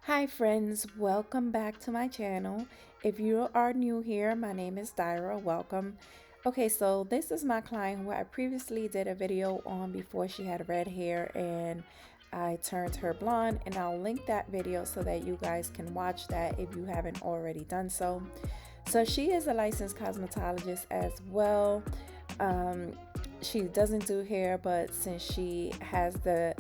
Hi friends, welcome back to my channel. If you are new here, my name is Daira. Welcome. Okay, so this is my client who I previously did a video on before she had red hair and I turned her blonde, and I'll link that video so that you guys can watch that if you haven't already done so. So she is a licensed cosmetologist as well. She doesn't do hair, but since she has the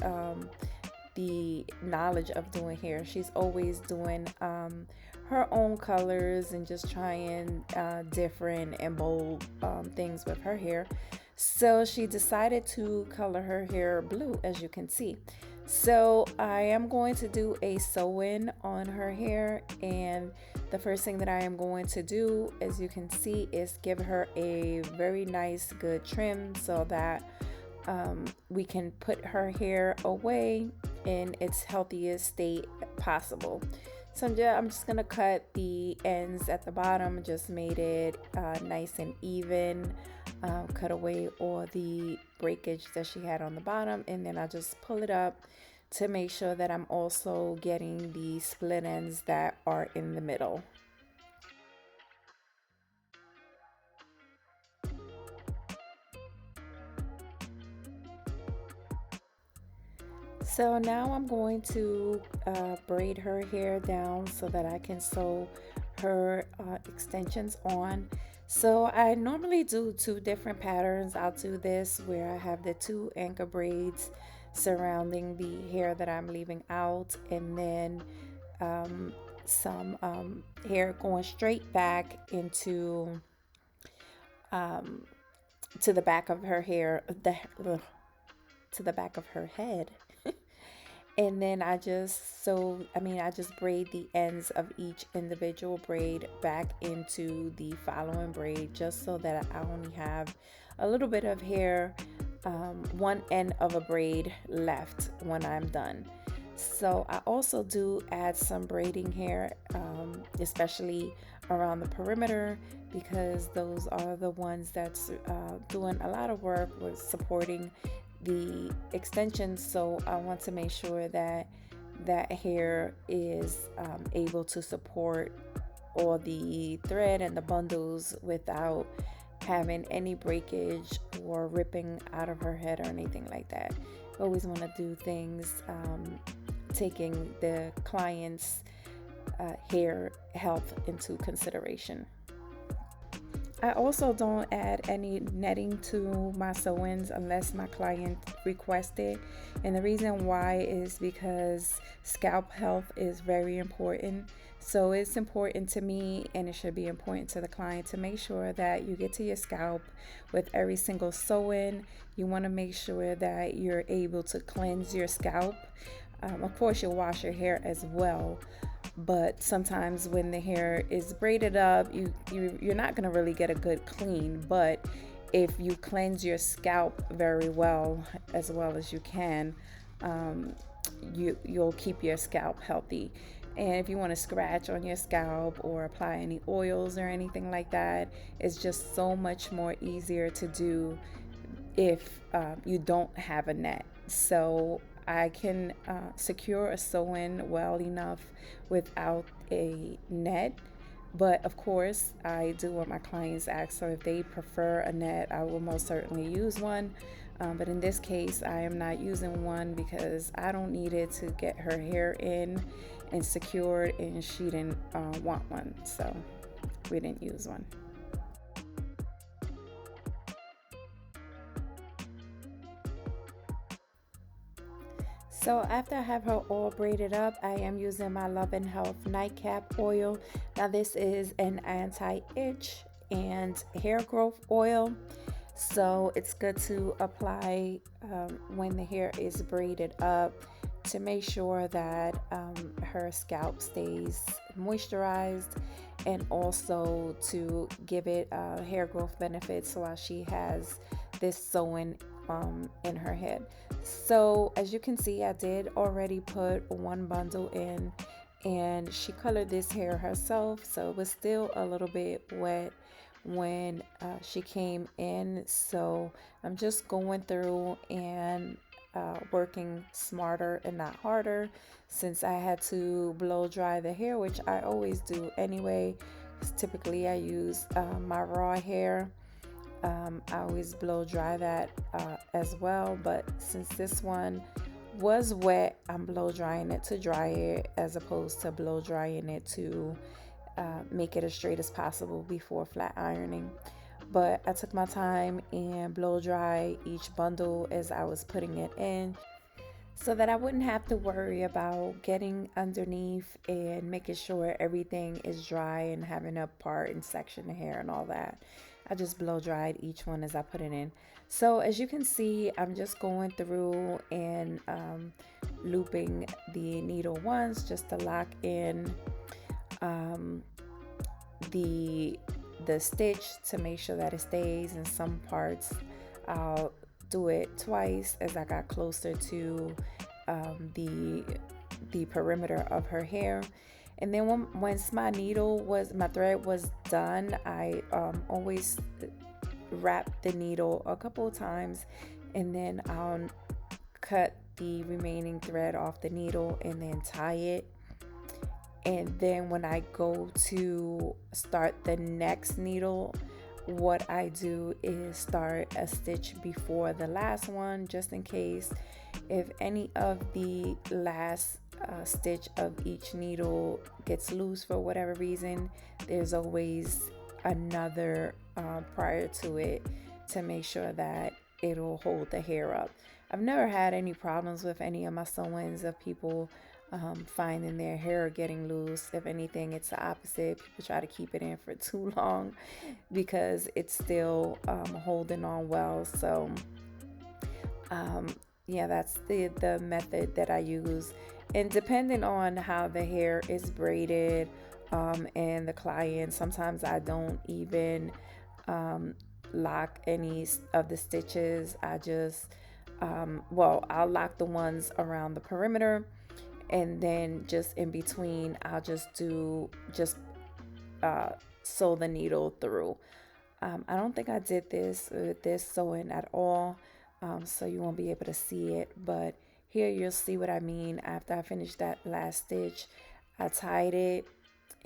knowledge of doing hair, she's always doing her own colors and just trying different and bold things with her hair. So she decided to color her hair blue, as you can see. So I am going to do a sew-in on her hair, and the first thing that I am going to do, as you can see, is give her a very nice good trim so that we can put her hair away in its healthiest state possible. So I'm just gonna cut the ends at the bottom, just made it nice and even, cut away all the breakage that she had on the bottom, and then I just pull it up to make sure that I'm also getting the split ends that are in the middle. So now I'm going to braid her hair down so that I can sew her extensions on. So I normally do two different patterns. I'll do this where I have the two anchor braids surrounding the hair that I'm leaving out, and then some hair going straight back into um, to the back of her hair, to the back of her head. And then I just braid the ends of each individual braid back into the following braid, just so that I only have a little bit of hair, one end of a braid left when I'm done. So I also do add some braiding hair, especially around the perimeter, because those are the ones that's doing a lot of work with supporting the extensions. So I want to make sure that that hair is able to support all the thread and the bundles without having any breakage or ripping out of her head or anything like that. I always want to do things taking the client's hair health into consideration. I also don't add any netting to my sew-ins unless my client requests it. And the reason why is because scalp health is very important. So it's important to me, and it should be important to the client, to make sure that you get to your scalp with every single sew-in. You want to make sure that you're able to cleanse your scalp. Of course, you'll wash your hair as well, but sometimes when the hair is braided up, you're not going to really get a good clean. But if you cleanse your scalp very well as you can, you'll keep your scalp healthy. And if you want to scratch on your scalp or apply any oils or anything like that, it's just so much more easier to do if you don't have a net. So I can secure a sew-in well enough without a net. But of course, I do what my clients ask. So if they prefer a net, I will most certainly use one. But in this case, I am not using one because I don't need it to get her hair in and secured, and she didn't want one. So we didn't use one. So after I have her all braided up, I am using my Love and Health Nightcap Oil. Now this is an anti-itch and hair growth oil. So it's good to apply when the hair is braided up to make sure that her scalp stays moisturized, and also to give it hair growth benefits while she has this sewing in her head. So as you can see, I did already put one bundle in, and she colored this hair herself, so it was still a little bit wet when she came in. So I'm just going through and working smarter and not harder, since I had to blow dry the hair, which I always do anyway. 'Cause typically I use my raw hair. I always blow dry that as well, but since this one was wet, I'm blow drying it to dry it as opposed to blow drying it to make it as straight as possible before flat ironing. But I took my time and blow dry each bundle as I was putting it in, so that I wouldn't have to worry about getting underneath and making sure everything is dry and having a part and section of hair and all that. I just blow dried each one as I put it in. So as you can see, I'm just going through and looping the needle once just to lock in um, the stitch to make sure that it stays. In some parts I'll do it twice as I got closer to the perimeter of her hair. And then once my thread was done, I always wrap the needle a couple of times, and then I'll cut the remaining thread off the needle and then tie it. And then when I go to start the next needle, what I do is start a stitch before the last one, just in case if any of the last stitch of each needle gets loose for whatever reason. There's always another prior to it to make sure that it'll hold the hair up. I've never had any problems with any of my sew-ins of people finding their hair getting loose. If anything, it's the opposite. People try to keep it in for too long because it's still holding on well. So yeah, that's the method that I use. And depending on how the hair is braided and the client, sometimes I don't even lock any of the stitches. I just I'll lock the ones around the perimeter, and then just in between I'll just sew the needle through. I don't think I did this with this sewing at all, so you won't be able to see it, but here you'll see what I mean. After I finished that last stitch, I tied it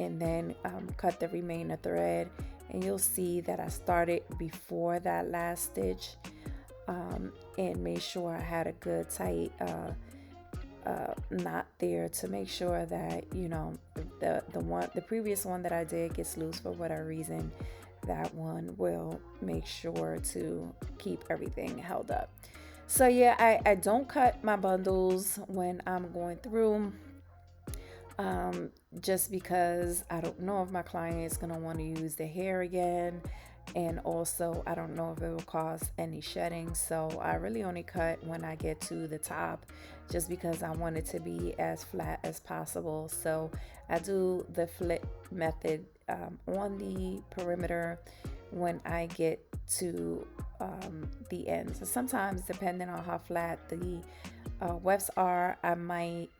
and then cut the remainder thread, and you'll see that I started before that last stitch and made sure I had a good tight knot there to make sure that, you know, the previous one that I did gets loose for whatever reason, that one will make sure to keep everything held up. So yeah, I don't cut my bundles when I'm going through, just because I don't know if my client is going to want to use the hair again, and also I don't know if it will cause any shedding. So I really only cut when I get to the top, just because I want it to be as flat as possible. So I do the flip method on the perimeter when I get to the end. So sometimes, depending on how flat the wefts are, I might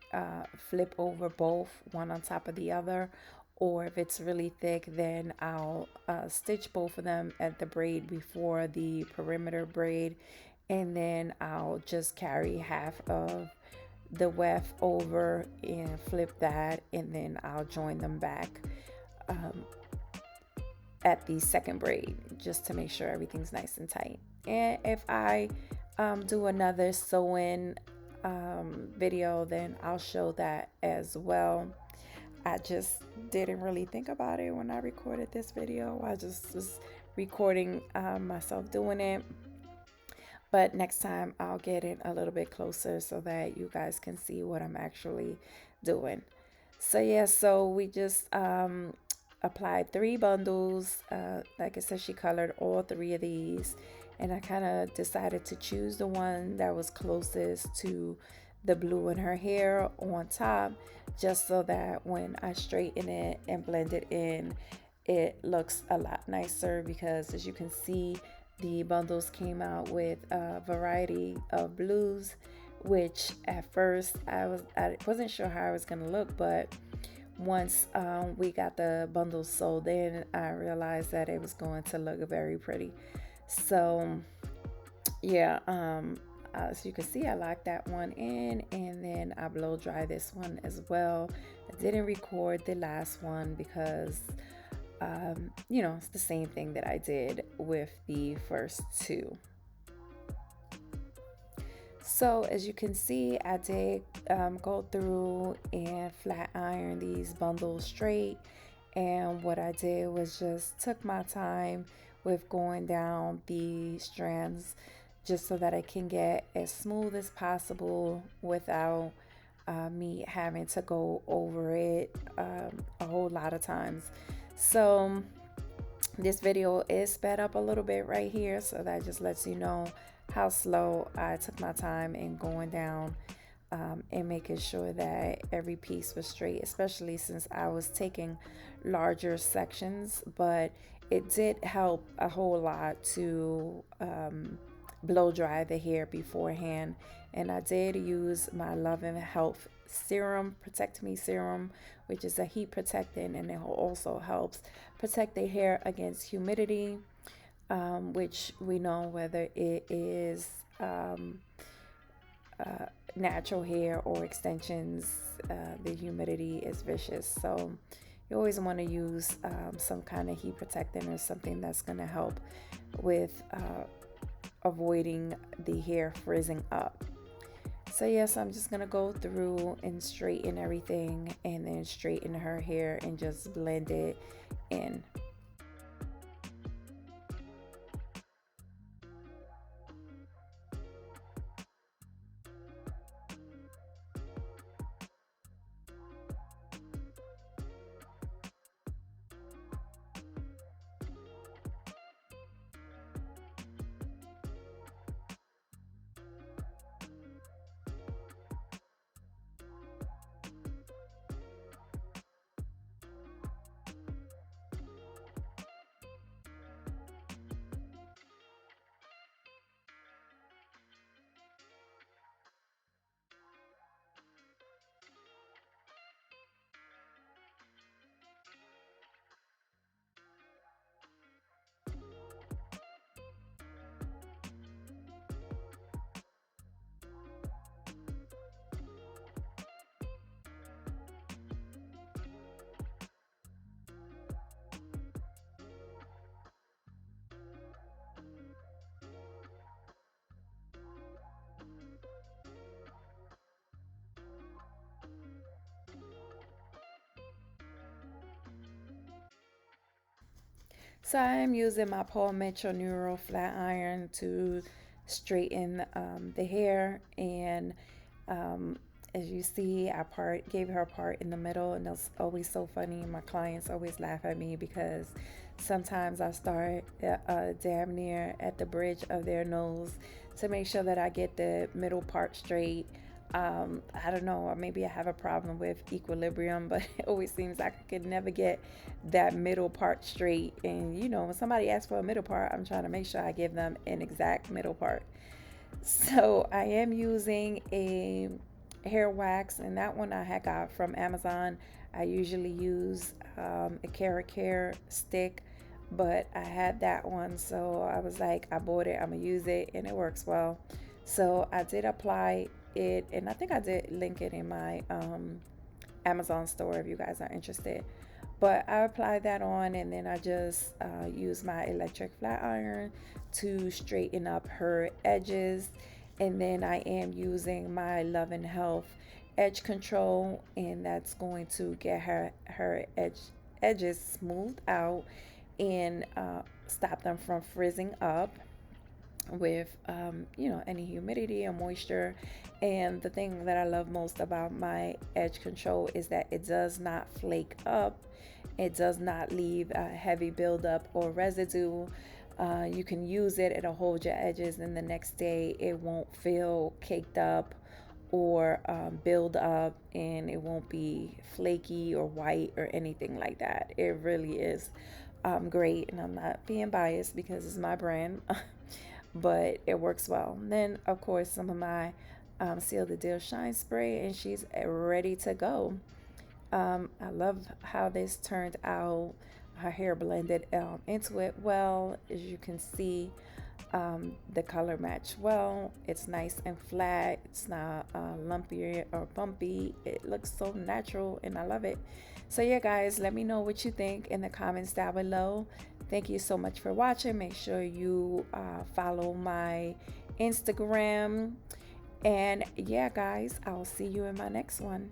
flip over both, one on top of the other, or if it's really thick, then I'll stitch both of them at the braid before the perimeter braid, and then I'll just carry half of the weft over and flip that, and then I'll join them back at the second braid, just to make sure everything's nice and tight. And if I do another sew-in video, then I'll show that as well. I just didn't really think about it when I recorded this video. I just was recording myself doing it. But next time I'll get it a little bit closer so that you guys can see what I'm actually doing. So yeah, so we just applied 3 bundles. Like I said, she colored all 3 of these, and I kind of decided to choose the one that was closest to the blue in her hair on top, just so that when I straighten it and blend it in, it looks a lot nicer. Because as you can see, the bundles came out with a variety of blues, which at first I wasn't sure how I was gonna look, but once we got the bundles sold in, I realized that it was going to look very pretty. So yeah, As you can see, I locked that one in, and then I blow dry this one as well. I didn't record the last one because it's the same thing that I did with the first two. So as you can see, I did go through and flat iron these bundles straight. And what I did was just took my time with going down the strands just so that I can get as smooth as possible without me having to go over it a whole lot of times. So this video is sped up a little bit right here, so that just lets you know how slow I took my time in going down and making sure that every piece was straight, especially since I was taking larger sections. But it did help a whole lot to blow dry the hair beforehand. And I did use my Love and Health serum, Protect Me serum, which is a heat protectant, and it also helps protect the hair against humidity, which we know whether it is natural hair or extensions, the humidity is vicious. So you always want to use some kind of heat protectant or something that's going to help with avoiding the hair frizzing up. So yes, I'm just gonna go through and straighten everything, and then straighten her hair and just blend it in. So I am using my Paul Mitchell Neural Flat Iron to straighten the hair. And um, as you see, gave her a part in the middle, and that's always so funny. My clients always laugh at me because sometimes I start damn near at the bridge of their nose to make sure that I get the middle part straight. I don't know, or maybe I have a problem with equilibrium, but it always seems like I could never get that middle part straight. And when somebody asks for a middle part, I'm trying to make sure I give them an exact middle part. So I am using a hair wax, and that one I had got from Amazon. I usually use a carrot care stick, but I had that one, so I was like, I bought it, I'm gonna use it, and it works well. So I did apply it, and I think I did link it in my Amazon store if you guys are interested. But I applied that on, and then I just used my electric flat iron to straighten up her edges. And then I am using my Love and Health edge control, and that's going to get her edges smoothed out and stop them from frizzing up with any humidity or moisture. And the thing that I love most about my edge control is that it does not flake up, it does not leave a heavy buildup or residue. You can use it, it'll hold your edges, and the next day it won't feel caked up or build up, and it won't be flaky or white or anything like that. It really is great, and I'm not being biased because it's my brand. But it works well. And then, of course, some of my Seal the Deal Shine Spray, and she's ready to go. I love how this turned out. Her hair blended into it well, as you can see. The color match well. It's nice and flat. It's not lumpy or bumpy. It looks so natural and I love it. So yeah, guys, let me know what you think in the comments down below. Thank you so much for watching. Make sure you follow my Instagram. And yeah, guys, I'll see you in my next one.